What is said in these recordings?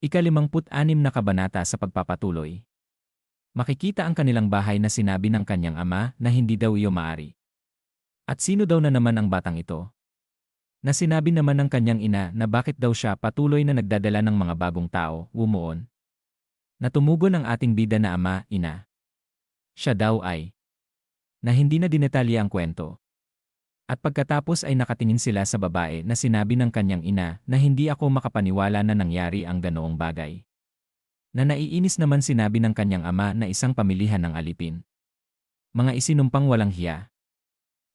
Ika-56 na kabanata sa pagpapatuloy. Makikita ang kanilang bahay na sinabi ng kanyang ama na hindi daw iyo maari. At sino daw na naman ang batang ito? Na sinabi naman ng kanyang ina na bakit daw siya patuloy na nagdadala ng mga bagong tao, wumuon. Natumugon ang ating bida na ama, ina. Siya daw ay. Na hindi na dinetalye ang kwento. At pagkatapos ay nakatingin sila sa babae na sinabi ng kanyang ina na hindi ako makapaniwala na nangyari ang ganoong bagay. Na naiinis naman sinabi ng kanyang ama na isang pamilihan ng alipin. Mga isinumpang walang hiya.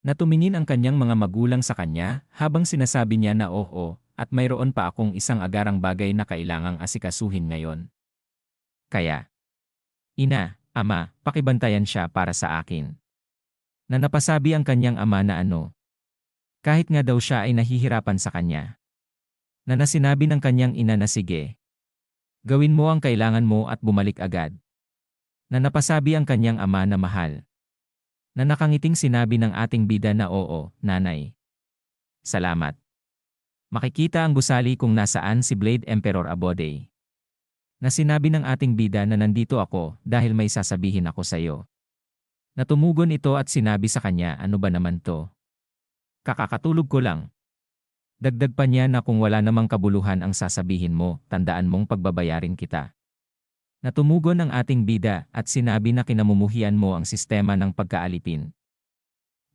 Natumingin ang kanyang mga magulang sa kanya habang sinasabi niya na oo, at mayroon pa akong isang agarang bagay na kailangang asikasuhin ngayon. Kaya, ina, ama, pakibantayan siya para sa akin. Na napasabi ang kanyang ama na ano. Kahit nga daw siya ay nahihirapan sa kanya. Na nasinabi ng kanyang ina na sige. Gawin mo ang kailangan mo at bumalik agad. Na napasabi ang kanyang ama na mahal. Na nakangiting sinabi ng ating bida na oo, nanay. Salamat. Makikita ang gusali kung nasaan si Blade Emperor Abode. Na sinabi ng ating bida na nandito ako dahil may sasabihin ako sa iyo. Natumugon ito at sinabi sa kanya ano ba naman to? Kakakatulog ko lang. Dagdag pa niya na kung wala namang kabuluhan ang sasabihin mo, tandaan mong pagbabayarin kita. Natumugon ang ating bida at sinabi na kinamumuhian mo ang sistema ng pagkaalipin.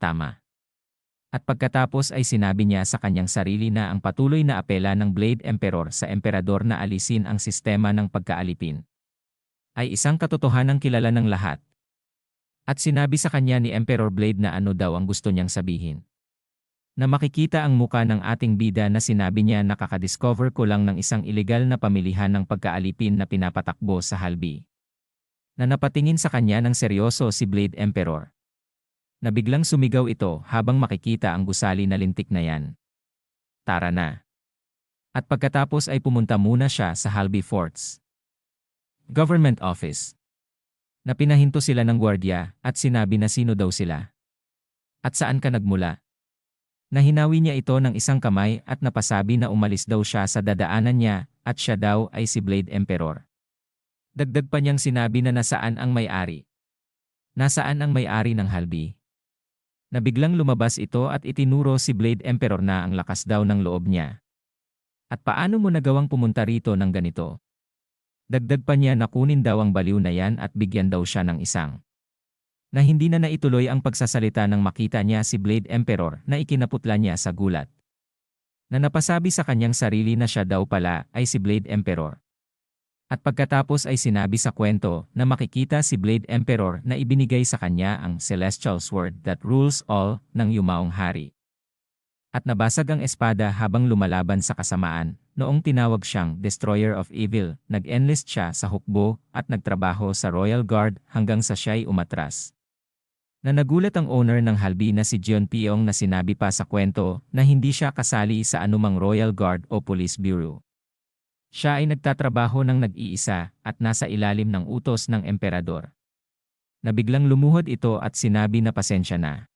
Tama. At pagkatapos ay sinabi niya sa kanyang sarili na ang patuloy na apela ng Blade Emperor sa emperador na alisin ang sistema ng pagkaalipin ay isang katotohanang kilala ng lahat. At sinabi sa kanya ni Emperor Blade na ano daw ang gusto niyang sabihin. Na makikita ang muka ng ating bida na sinabi niya na kakadiscover ko lang ng isang ilegal na pamilihan ng pagkaalipin na pinapatakbo sa halbi. Na napatingin sa kanya ng seryoso si Blade Emperor. Na biglang sumigaw ito habang makikita ang gusali na lintik na yan. Tara na. At pagkatapos ay pumunta muna siya sa Halby Forts Government Office. Na pinahinto sila ng gwardiya at sinabi na sino daw sila. At saan ka nagmula? Nahinawi niya ito ng isang kamay at napasabi na umalis daw siya sa dadaanan niya at siya daw ay si Blade Emperor. Dagdag pa niyang sinabi na nasaan ang may-ari. Nasaan ang may-ari ng halbi? Na biglang lumabas ito at itinuro si Blade Emperor na ang lakas daw ng loob niya. At paano mo nagawang pumunta rito ng ganito? Dagdag pa niya na kunin daw ang baliw na yan at bigyan daw siya ng isang. Na hindi na naituloy ang pagsasalita nang makita niya si Blade Emperor na ikinaputla niya sa gulat. Na napasabi sa kanyang sarili na siya daw pala ay si Blade Emperor. At pagkatapos ay sinabi sa kwento na makikita si Blade Emperor na ibinigay sa kanya ang Celestial Sword that rules all ng yumaong hari. At nabasag ang espada habang lumalaban sa kasamaan, noong tinawag siyang Destroyer of Evil, nag-enlist siya sa hukbo at nagtrabaho sa Royal Guard hanggang sa siya'y umatras. Na nagulat ang owner ng halbi na si John Piong na sinabi pa sa kwento na hindi siya kasali sa anumang Royal Guard o Police Bureau. Siya ay nagtatrabaho ng nag-iisa at nasa ilalim ng utos ng emperador. Na biglang lumuhod ito at sinabi na pasensya na.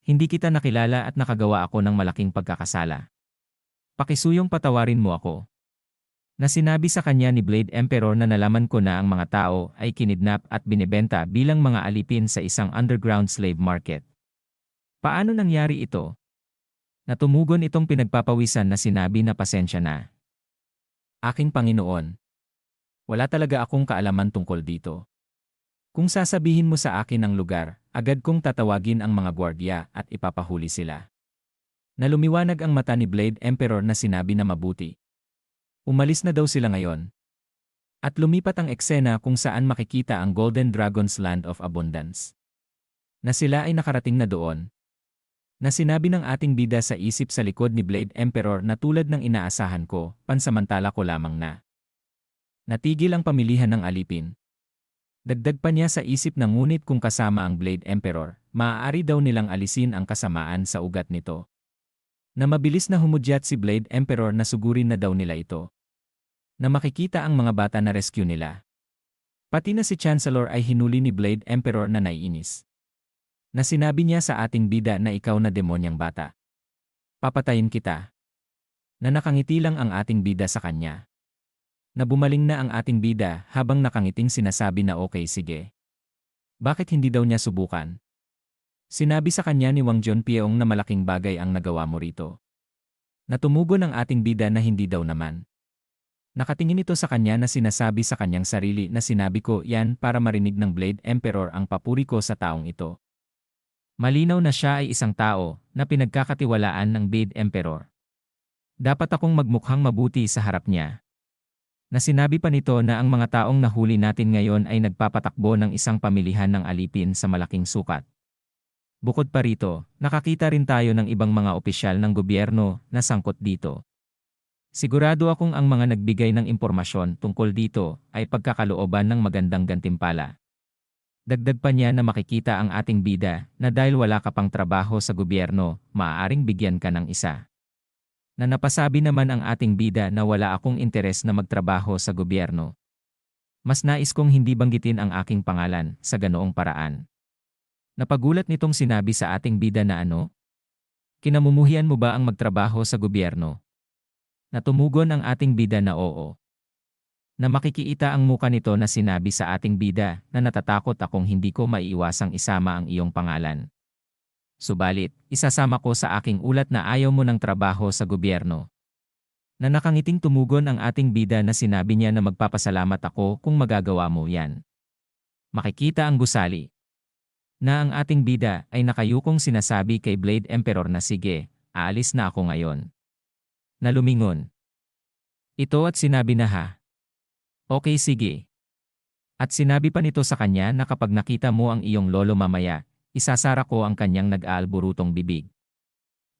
Hindi kita nakilala at nakagawa ako ng malaking pagkakasala. Pakisuyong patawarin mo ako. Na sinabi sa kanya ni Blade Emperor na nalaman ko na ang mga tao ay kinidnap at binibenta bilang mga alipin sa isang underground slave market. Paano nangyari ito? Natumugon itong pinagpapawisan na sinabi na pasensya na. Aking Panginoon, wala talaga akong kaalaman tungkol dito. Kung sasabihin mo sa akin ang lugar, agad kong tatawagin ang mga gwardiya at ipapahuli sila. Na lumiwanag ang mata ni Blade Emperor na sinabi na mabuti. Umalis na daw sila ngayon. At lumipat ang eksena kung saan makikita ang Golden Dragon's Land of Abundance. Na sila ay nakarating na doon. Na sinabi ng ating bida sa isip sa likod ni Blade Emperor na tulad ng inaasahan ko, pansamantala ko lamang na. Natigil ang pamilihan ng alipin. Dagdag pa niya sa isip na ngunit kung kasama ang Blade Emperor, maaari daw nilang alisin ang kasamaan sa ugat nito. Na mabilis na humudyat si Blade Emperor na sugurin na daw nila ito. Na makikita ang mga bata na rescue nila. Pati na si Chancellor ay hinuli ni Blade Emperor na naiinis. Na sinabi niya sa ating bida na ikaw na demonyang bata. Papatayin kita. Na nakangiti lang ang ating bida sa kanya. Na bumaling na ang ating bida habang nakangiting sinasabi na okay sige. Bakit hindi daw niya subukan? Sinabi sa kanya ni Wang Junpyeong na malaking bagay ang nagawa mo rito. Natumugon ang ating bida na hindi daw naman. Nakatingin ito sa kanya na sinasabi sa kanyang sarili na sinabi ko yan para marinig ng Blade Emperor ang papuri ko sa taong ito. Malinaw na siya ay isang tao na pinagkakatiwalaan ng Blade Emperor. Dapat akong magmukhang mabuti sa harap niya. Na sinabi pa nito na ang mga taong nahuli natin ngayon ay nagpapatakbo ng isang pamilihan ng alipin sa malaking sukat. Bukod pa rito, nakakita rin tayo ng ibang mga opisyal ng gobyerno na sangkot dito. Sigurado akong ang mga nagbigay ng impormasyon tungkol dito ay pagkakalooban ng magandang gantimpala. Dagdag pa niya na makikita ang ating bida na dahil wala ka pang trabaho sa gobyerno, maaaring bigyan ka ng isa. Na napasabi naman ang ating bida na wala akong interes na magtrabaho sa gobyerno. Mas nais kong hindi banggitin ang aking pangalan sa ganoong paraan. Napagulat nitong sinabi sa ating bida na ano? Kinamumuhian mo ba ang magtrabaho sa gobyerno? Natumugon ang ating bida na oo. Na makikiita ang muka nito na sinabi sa ating bida na natatakot akong hindi ko maiiwasang isama ang iyong pangalan. Subalit, isasama ko sa aking ulat na ayaw mo ng trabaho sa gobyerno. Na nakangiting tumugon ang ating bida na sinabi niya na magpapasalamat ako kung magagawa mo yan. Makikita ang gusali. Na ang ating bida ay nakayukong sinasabi kay Blade Emperor na sige, aalis na ako ngayon. Na lumingon. Ito at sinabi na ha. Okay sige. At sinabi pa nito sa kanya na kapag nakita mo ang iyong lolo mamaya, isasara ko ang kanyang nag-aalburutong bibig.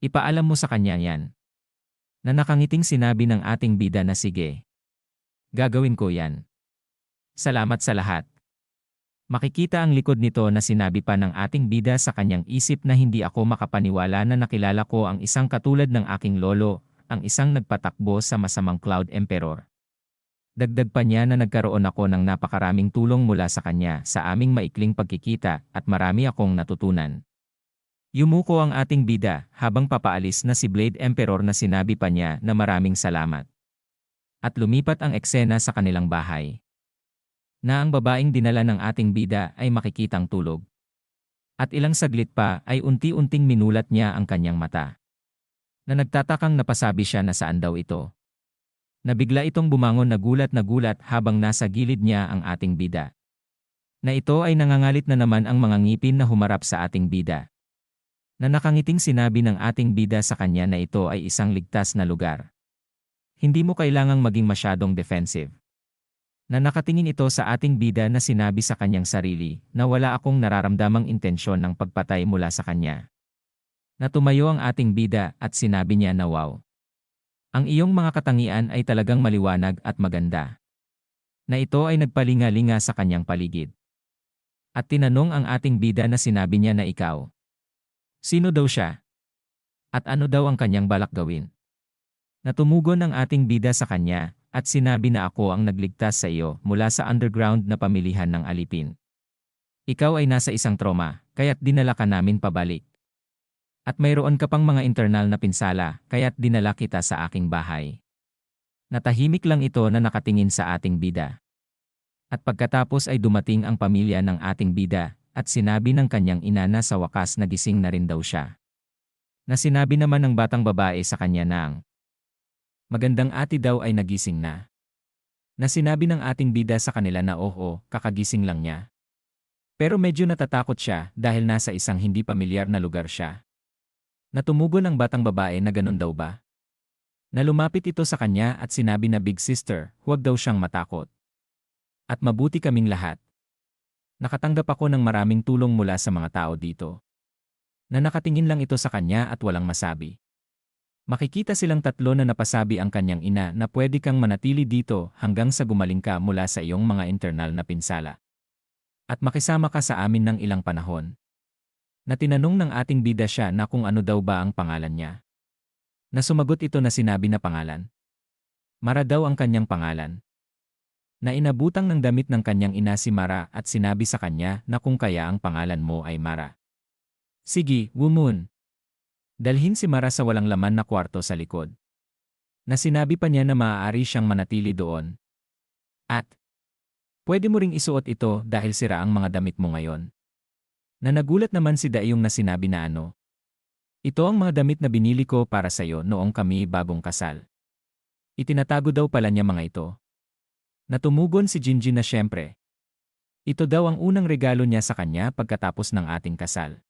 Ipaalam mo sa kanya yan. Na nakangiting sinabi ng ating bida na sige. Gagawin ko yan. Salamat sa lahat. Makikita ang likod nito na sinabi pa ng ating bida sa kanyang isip na hindi ako makapaniwala na nakilala ko ang isang katulad ng aking lolo, ang isang nagpatakbo sa masamang Cloud Emperor. Dagdag pa niya na nagkaroon ako ng napakaraming tulong mula sa kanya sa aming maikling pagkikita at marami akong natutunan. Yumuko ang ating bida habang papaalis na si Blade Emperor na sinabi pa niya na maraming salamat. At lumipat ang eksena sa kanilang bahay. Na ang babaeng dinala ng ating bida ay makikitang tulog. At ilang saglit pa ay unti-unting minulat niya ang kanyang mata. Na nagtatakang napasabi siya na saan daw ito. Nabigla itong bumangon na gulat habang nasa gilid niya ang ating bida. Na ito ay nangangalit na naman ang mga ngipin na humarap sa ating bida. Na nakangiting sinabi ng ating bida sa kanya na ito ay isang ligtas na lugar. Hindi mo kailangang maging masyadong defensive. Na nakatingin ito sa ating bida na sinabi sa kanyang sarili na wala akong nararamdamang intensyon ng pagpatay mula sa kanya. Na tumayo ang ating bida at sinabi niya na wow. Ang iyong mga katangian ay talagang maliwanag at maganda. Na ito ay nagpalinga-linga sa kanyang paligid. At tinanong ang ating bida na sinabi niya na ikaw. Sino daw siya? At ano daw ang kanyang balak gawin? Natumugon ang ating bida sa kanya. At sinabi na ako ang nagligtas sa iyo mula sa underground na pamilihan ng alipin. Ikaw ay nasa isang trauma, kaya't dinala ka namin pabalik. At mayroon ka pang mga internal na pinsala, kaya't dinala kita sa aking bahay. Natahimik lang ito na nakatingin sa ating bida. At pagkatapos ay dumating ang pamilya ng ating bida, at sinabi ng kanyang ina na sa wakas nagising na rin daw siya. Na sinabi naman ng batang babae sa kanya nang magandang ati daw ay nagising na. Na sinabi ng ating bida sa kanila na oo, kakagising lang niya. Pero medyo natatakot siya dahil nasa isang hindi pamilyar na lugar siya. Natumugon ang batang babae na ganun daw ba? Na lumapit ito sa kanya at sinabi na big sister, huwag daw siyang matakot. At mabuti kaming lahat. Nakatanggap ako ng maraming tulong mula sa mga tao dito. Na nakatingin lang ito sa kanya at walang masabi. Makikita silang tatlo na napasabi ang kanyang ina na pwede kang manatili dito hanggang sa gumaling ka mula sa iyong mga internal na pinsala. At makisama ka sa amin ng ilang panahon. Na tinanong ng ating bida siya na kung ano daw ba ang pangalan niya. Na sumagot ito na sinabi na pangalan. Mara daw ang kanyang pangalan. Na inabutang ng damit ng kanyang ina si Mara at sinabi sa kanya na kung kaya ang pangalan mo ay Mara. Sige, Wumun. Dalhin si Mara sa walang laman na kwarto sa likod. Na sinabi pa niya na maaari siyang manatili doon. At pwede mo ring isuot ito dahil sira ang mga damit mo ngayon. Na nagulat naman si Daeyong na sinabi na ano. Ito ang mga damit na binili ko para sa'yo noong kami bagong kasal. Itinatago daw pala niya mga ito. Natumugon si Jinjin na siyempre. Ito daw ang unang regalo niya sa kanya pagkatapos ng ating kasal.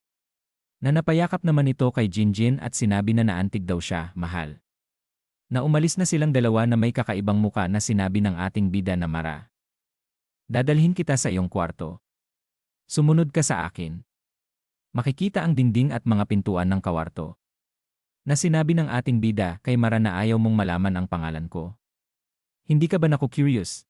Na napayakap naman ito kay Jinjin at sinabi na naantig daw siya, mahal. Na umalis na silang dalawa na may kakaibang muka na sinabi ng ating bida na Mara. Dadalhin kita sa iyong kwarto. Sumunod ka sa akin. Makikita ang dingding at mga pintuan ng kawarto. Na sinabi ng ating bida kay Mara na ayaw mong malaman ang pangalan ko. Hindi ka ba naku-curious?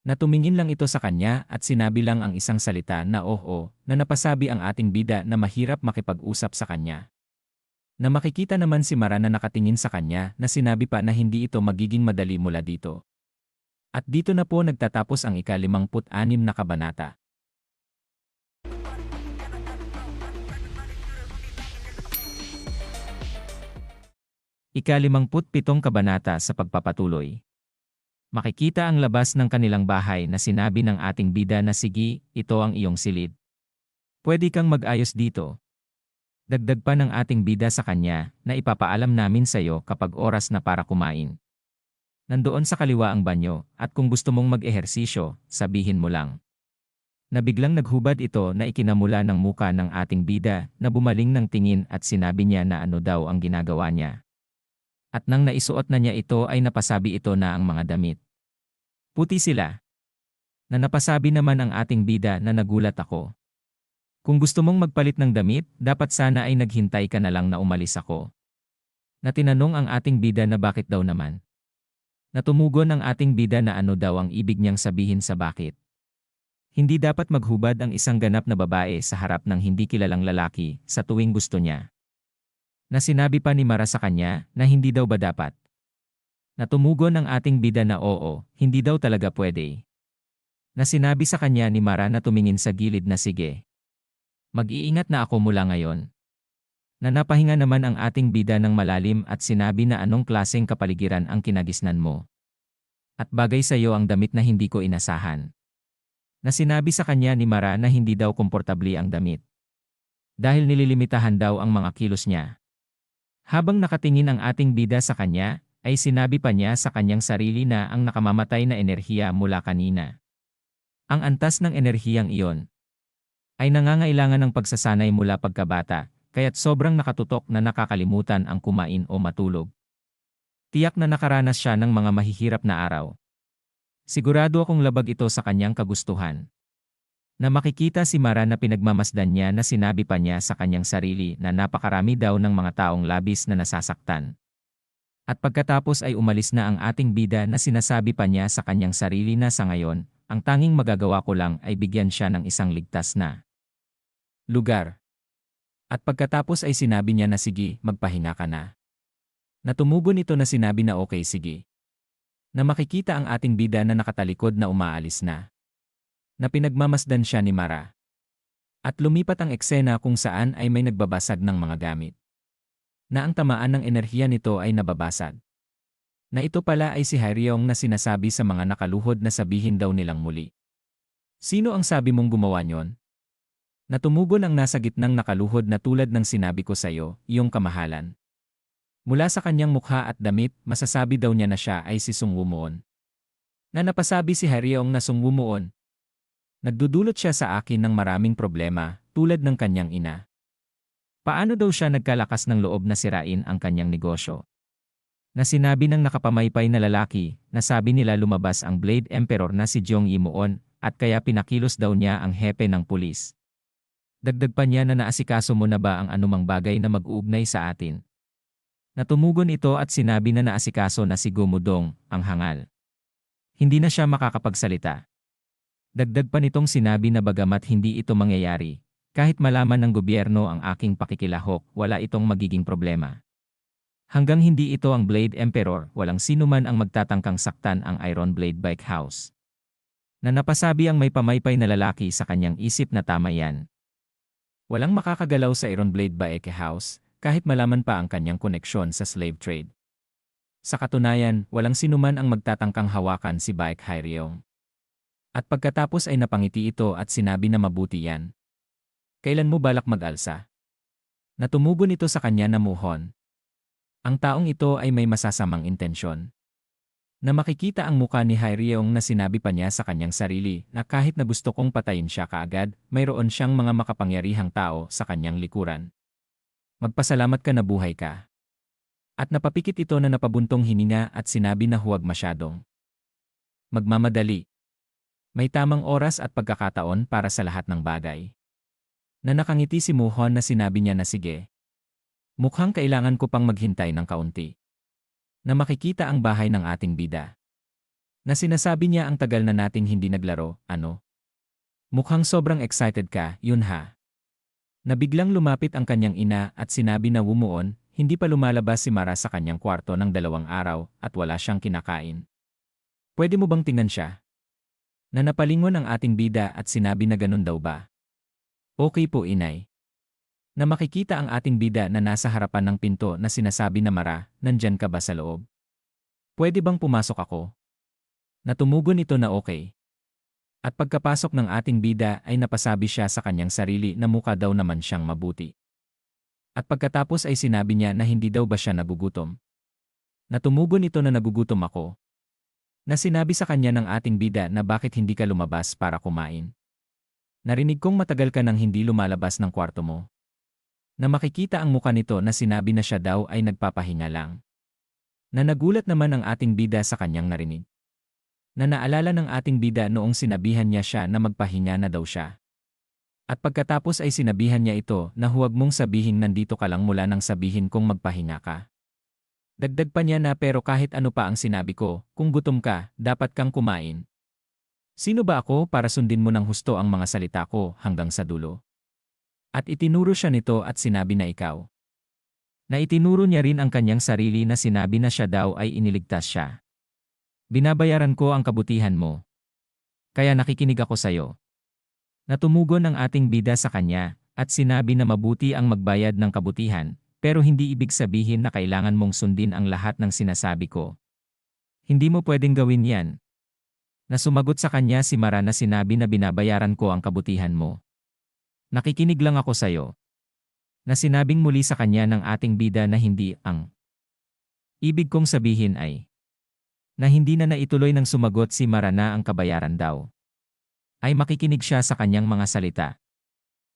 Natumingin lang ito sa kanya at sinabi lang ang isang salita na oo, na napasabi ang ating bida na mahirap makipag-usap sa kanya. Na makikita naman si Mara na nakatingin sa kanya na sinabi pa na hindi ito magiging madali mula dito. At dito na po nagtatapos ang ika-56 na kabanata. Ika-57 kabanata sa pagpapatuloy. Makikita ang labas ng kanilang bahay na sinabi ng ating bida na sige, ito ang iyong silid. Pwede kang mag-ayos dito. Dagdag pa ng ating bida sa kanya na ipapaalam namin sa iyo kapag oras na para kumain. Nandoon sa kaliwa ang banyo at kung gusto mong mag-ehersisyo, sabihin mo lang. Nabiglang naghubad ito na ikinamula ng muka ng ating bida na bumaling ng tingin at sinabi niya na ano daw ang ginagawa niya. At nang naisuot na niya ito ay napasabi ito na ang mga damit. Puti sila. Na napasabi naman ang ating bida na nagulat ako. Kung gusto mong magpalit ng damit, dapat sana ay naghintay ka na lang na umalis ako. Na tinanong ang ating bida na bakit daw naman. Natumugon ang ating bida na ano daw ang ibig niyang sabihin sa bakit. Hindi dapat maghubad ang isang ganap na babae sa harap ng hindi kilalang lalaki sa tuwing gusto niya. Na sinabi pa ni Mara sa kanya na hindi daw ba dapat. Natumugon ang ating bida na oo, hindi daw talaga pwede. Na sinabi sa kanya ni Mara na tumingin sa gilid na sige. Mag-iingat na ako mula ngayon. Na napahinga naman ang ating bida ng malalim at sinabi na anong klaseng kapaligiran ang kinagisnan mo. At bagay sa iyo ang damit na hindi ko inasahan. Na sinabi sa kanya ni Mara na hindi daw komportabli ang damit. Dahil nililimitahan daw ang mga kilos niya. Habang nakatingin ang ating bida sa kanya, ay sinabi pa niya sa kanyang sarili na ang nakamamatay na enerhiya mula kanina. Ang antas ng enerhiyang iyon ay nangangailangan ng pagsasanay mula pagkabata, kaya't sobrang nakatutok na nakakalimutan ang kumain o matulog. Tiyak na nakaranas siya ng mga mahihirap na araw. Sigurado akong labag ito sa kanyang kagustuhan. Na makikita si Mara na pinagmamasdan niya na sinabi pa niya sa kanyang sarili na napakarami daw ng mga taong labis na nasasaktan. At pagkatapos ay umalis na ang ating bida na sinasabi pa niya sa kanyang sarili na sa ngayon, ang tanging magagawa ko lang ay bigyan siya ng isang ligtas na lugar. At pagkatapos ay sinabi niya na sige, magpahinga ka na. Natumugon ito na sinabi na okay sige. Na makikita ang ating bida na nakatalikod na umaalis na. Na pinagmamasdan siya ni Mara. At lumipat ang eksena kung saan ay may nagbabasag ng mga gamit. Na ang tamaan ng enerhiya nito ay nababasag. Na ito pala ay si Hyeryong na sinasabi sa mga nakaluhod na sabihin daw nilang muli. Sino ang sabi mong gumawa niyon? Natumugon ang nasa gitnang nakaluhod na tulad ng sinabi ko sa iyo, iyong kamahalan. Mula sa kanyang mukha at damit, masasabi daw niya na siya ay si Sung Woo-moon. Na napasabi si Hyeryong na Sung Woo-moon. Nagdudulot siya sa akin ng maraming problema, tulad ng kanyang ina. Paano daw siya nagkalakas ng loob na sirain ang kanyang negosyo? Na sinabi ng nakapamaypay na lalaki, na sabi nila lumabas ang Blade Emperor na si Jong Yi-moon, at kaya pinakilos daw niya ang hepe ng pulis. Dagdag pa niya na naasikaso mo na ba ang anumang bagay na mag-uugnay sa atin? Natumugon ito at sinabi na naasikaso na si Gumudong, ang hangal. Hindi na siya makakapagsalita. Dagdag pa nitong sinabi na bagamat hindi ito mangyayari, kahit malaman ng gobyerno ang aking pakikilahok, wala itong magiging problema. Hanggang hindi ito ang Blade Emperor, walang sino man ang magtatangkang saktan ang Iron Blade Bike House. Na napasabi ang may pamaypay na lalaki sa kanyang isip na tama yan. Walang makakagalaw sa Iron Blade Bike House, kahit malaman pa ang kanyang koneksyon sa slave trade. Sa katunayan, walang sinuman ang magtatangkang hawakan si Baek Hyeryong. At pagkatapos ay napangiti ito at sinabi na mabuti yan. Kailan mo balak mag-alsa? Natumugon ito sa kanya na muhon. Ang taong ito ay may masasamang intensyon. Na makikita ang muka ni Hyeryong na sinabi pa niya sa kanyang sarili na kahit na gusto kong patayin siya kaagad, mayroon siyang mga makapangyarihang tao sa kanyang likuran. Magpasalamat ka na buhay ka. At napapikit ito na napabuntong hininga at sinabi na huwag masyadong magmamadali. May tamang oras at pagkakataon para sa lahat ng bagay. Na nakangiti si Muhon na sinabi niya na sige. Mukhang kailangan ko pang maghintay ng kaunti. Na makikita ang bahay ng ating bida. Na sinasabi niya ang tagal na nating hindi naglaro, ano? Mukhang sobrang excited ka, yun ha? Na biglang lumapit ang kanyang ina at sinabi na wumuon, hindi pa lumalabas si Mara sa kanyang kwarto ng 2 araw at wala siyang kinakain. Pwede mo bang tingnan siya? Na napalingon ang ating bida at sinabi na ganun daw ba? Okay po inay. Na makikita ang ating bida na nasa harapan ng pinto na sinasabi na Mara, nandyan ka ba sa loob? Pwede bang pumasok ako? Natumugon ito na okay. At pagkapasok ng ating bida ay napasabi siya sa kanyang sarili na mukha daw naman siyang mabuti. At pagkatapos ay sinabi niya na hindi daw ba siya nagugutom. Natumugon ito na nagugutom ako. Na sinabi sa kanya ng ating bida na bakit hindi ka lumabas para kumain. Narinig kong matagal ka nang hindi lumalabas ng kwarto mo. Na makikita ang muka nito na sinabi na siya daw ay nagpapahinga lang. Na nagulat naman ang ating bida sa kanyang narinig. Na naalala ng ating bida noong sinabihan niya siya na magpahinga na daw siya. At pagkatapos ay sinabihan niya ito na huwag mong sabihin nandito ka lang mula nang sabihin kong magpahinga ka. Dagdag pa niya na pero kahit ano pa ang sinabi ko, kung gutom ka, dapat kang kumain. Sino ba ako para sundin mo ng husto ang mga salita ko hanggang sa dulo? At itinuro siya nito at sinabi na ikaw. Na itinuro niya rin ang kanyang sarili na sinabi na siya daw ay iniligtas siya. Binabayaran ko ang kabutihan mo. Kaya nakikinig ako sayo. Natumugon ang ating bida sa kanya at sinabi na mabuti ang magbayad ng kabutihan, pero hindi ibig sabihin na kailangan mong sundin ang lahat ng sinasabi ko. Hindi mo pwedeng gawin yan. Na sumagot sa kanya si Mara na sinabi na binabayaran ko ang kabutihan mo. Nakikinig lang ako sayo. Na sinabing muli sa kanya ng ating bida na hindi ang ibig kong sabihin ay na hindi na naituloy ng sumagot si Mara na ang kabayaran daw. Ay makikinig siya sa kanyang mga salita.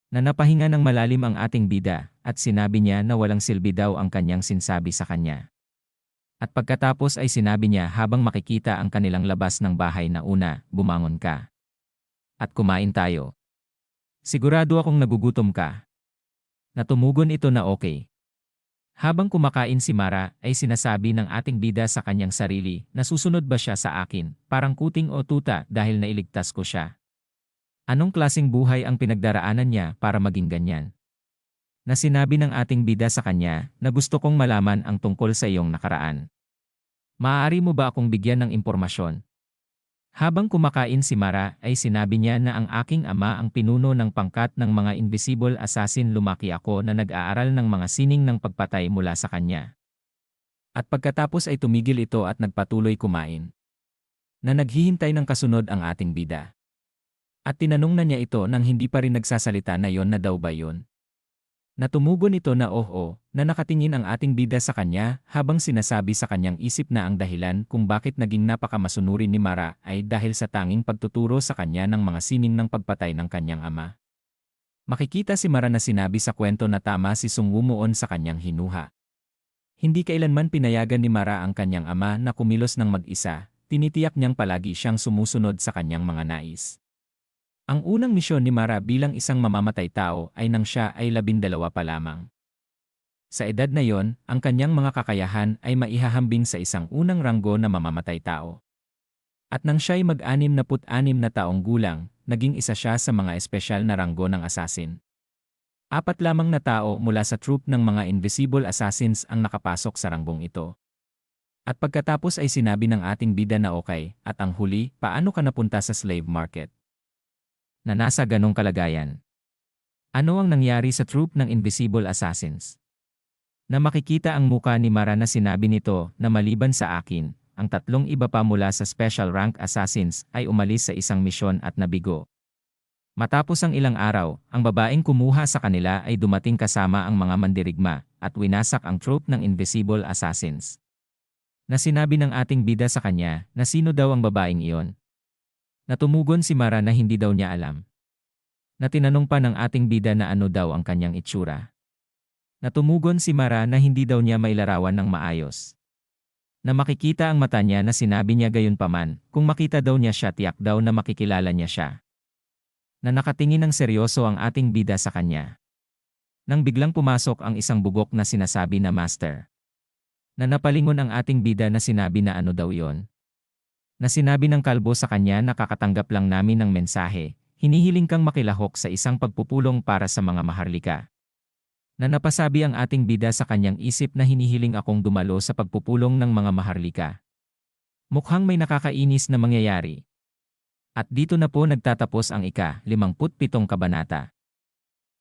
Na napahinga ng malalim ang ating bida at sinabi niya na walang silbi daw ang kanyang sinsabi sa kanya. At pagkatapos ay sinabi niya habang makikita ang kanilang labas ng bahay na una, bumangon ka. At kumain tayo. Sigurado akong nagugutom ka. Natumugon ito na okay. Habang kumakain si Mara ay sinasabi ng ating bida sa kanyang sarili na susunod ba siya sa akin, parang kuting o tuta dahil nailigtas ko siya. Anong klaseng buhay ang pinagdaraanan niya para maging ganyan? Na sinabi ng ating bida sa kanya na gusto kong malaman ang tungkol sa iyong nakaraan. Maaari mo ba akong bigyan ng impormasyon? Habang kumakain si Mara ay sinabi niya na ang aking ama ang pinuno ng pangkat ng mga invisible assassin. Lumaki ako na nag-aaral ng mga sining ng pagpatay mula sa kanya. At pagkatapos ay tumigil ito at nagpatuloy kumain. Na naghihintay ng kasunod ang ating bida. At tinanong na niya ito nang hindi pa rin nagsasalita na yon na daw ba yon. Natumugon ito na na nakatingin ang ating bida sa kanya habang sinasabi sa kanyang isip na ang dahilan kung bakit naging napakamasunurin ni Mara ay dahil sa tanging pagtuturo sa kanya ng mga sining ng pagpatay ng kanyang ama. Makikita si Mara na sinabi sa kwento na tama si Sung Wumuon sa kanyang hinuha. Hindi kailanman pinayagan ni Mara ang kanyang ama na kumilos ng mag-isa, tinitiyak niyang palagi siyang sumusunod sa kanyang mga nais. Ang unang misyon ni Mara bilang isang mamamatay tao ay nang siya ay 12 pa lamang. Sa edad na yon, ang kanyang mga kakayahan ay maihahambing sa isang unang ranggo na mamamatay tao. At nang siya ay mag-66 na taong gulang, naging isa siya sa mga espesyal na ranggo ng assassin. 4 lamang na tao mula sa troop ng mga invisible assassins ang nakapasok sa ranggong ito. At pagkatapos ay sinabi ng ating bida na okay, at ang huli, paano ka napunta sa slave market? Na nasa ganong kalagayan. Ano ang nangyari sa troop ng invisible assassins? Na makikita ang muka ni Mara na sinabi nito na maliban sa akin, ang tatlong iba pa mula sa Special Rank Assassins ay umalis sa isang misyon at nabigo. Matapos ang ilang araw, ang babaeng kumuha sa kanila ay dumating kasama ang mga mandirigma at winasak ang troop ng Invisible Assassins. Na sinabi ng ating bida sa kanya na sino daw ang babaeng iyon. Natumugon si Mara na hindi daw niya alam. Na tinanong pa ng ating bida na ano daw ang kanyang itsura. Natumugon si Mara na hindi daw niya mailarawan ng maayos. Na makikita ang mata niya na sinabi niya gayunpaman, kung makita daw niya siya tiyak daw na makikilala niya siya. Na nakatingin ng seryoso ang ating bida sa kanya. Nang biglang pumasok ang isang bugok na sinasabi na master. Na napalingon ang ating bida na sinabi na ano daw yon. Na sinabi ng kalbo sa kanya na kakatanggap lang namin ng mensahe, hinihiling kang makilahok sa isang pagpupulong para sa mga maharlika. Na napasabi ang ating bida sa kanyang isip na hinihiling akong dumalo sa pagpupulong ng mga maharlika. Mukhang may nakakainis na mangyayari. At dito na po nagtatapos ang ika-57 kabanata.